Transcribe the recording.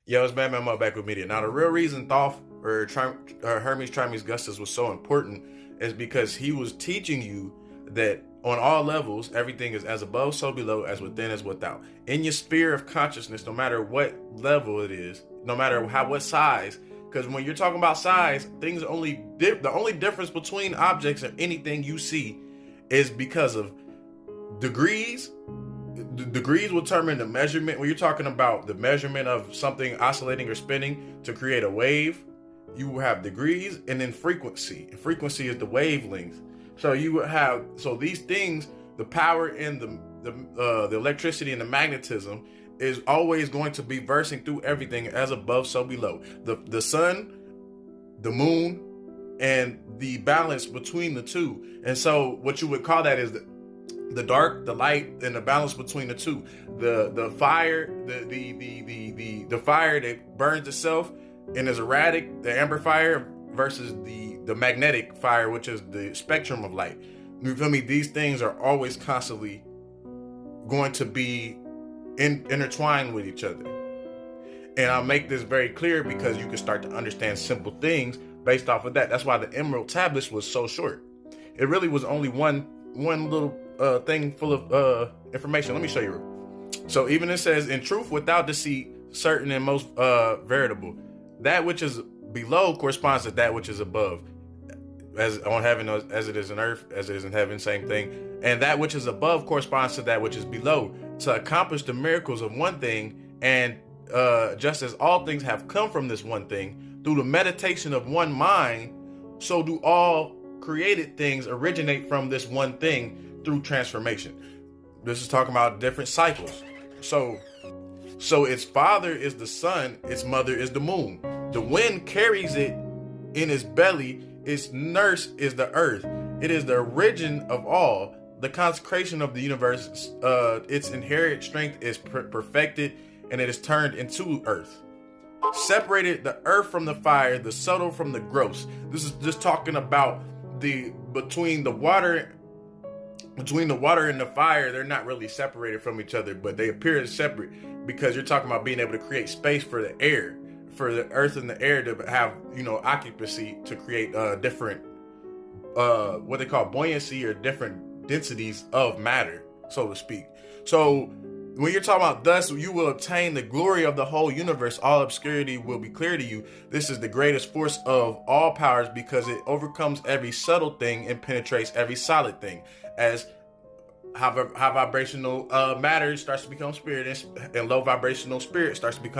Yo, it's Batman Mo back with media. Now, the real reason Thoth or Hermes Trismegistus was so important is because he was teaching you that on all levels, everything is as above, so below, as within, as without. In your sphere of consciousness, no matter what level it is, no matter what size, because when you're talking about size, things the only difference between objects and anything you see is because of degrees. The degrees will determine the measurement. When you're talking about the measurement of something oscillating or spinning to create a wave, you will have degrees and then frequency. And frequency is the wavelength. So you would have these things, the power and the electricity and the magnetism is always going to be versing through everything as above, so below. The sun, the moon, and the balance between the two. And so what you would call that is the dark, the light, and the balance between the two. The fire, the fire that burns itself and is erratic, the amber fire, versus the magnetic fire, which is the spectrum of light. You feel me? These things are always constantly going to be intertwined with each other. And I'll make this very clear because you can start to understand simple things based off of that. That's why the Emerald Tablets was so short. It really was only one little thing full of information. Let me show you. So even it says, in truth, without deceit, certain and most veritable. That which is below corresponds to that which is above, as on heaven as it is in earth, as it is in heaven, same thing. And that which is above corresponds to that which is below, to accomplish the miracles of one thing. And just as all things have come from this one thing, through the meditation of one mind, so do all created things originate from this one thing through transformation. This is talking about different cycles. So its father is the sun, its mother is the moon. The wind carries it in its belly, its nurse is the earth. It is the origin of all, the consecration of the universe. Its inherent strength is perfected, and it is turned into earth. Separated the earth from the fire, the subtle from the gross. This is just talking about between the water and the fire. They're not really separated from each other, but they appear as separate because you're talking about being able to create space for the air, for the earth and the air to have, occupancy to create different what they call buoyancy, or different densities of matter, so to speak. So when you're talking about thus you will obtain the glory of the whole universe, all obscurity will be clear to you. This is the greatest force of all powers because it overcomes every subtle thing and penetrates every solid thing. As high vibrational matter starts to become spirit, and low vibrational spirit starts to become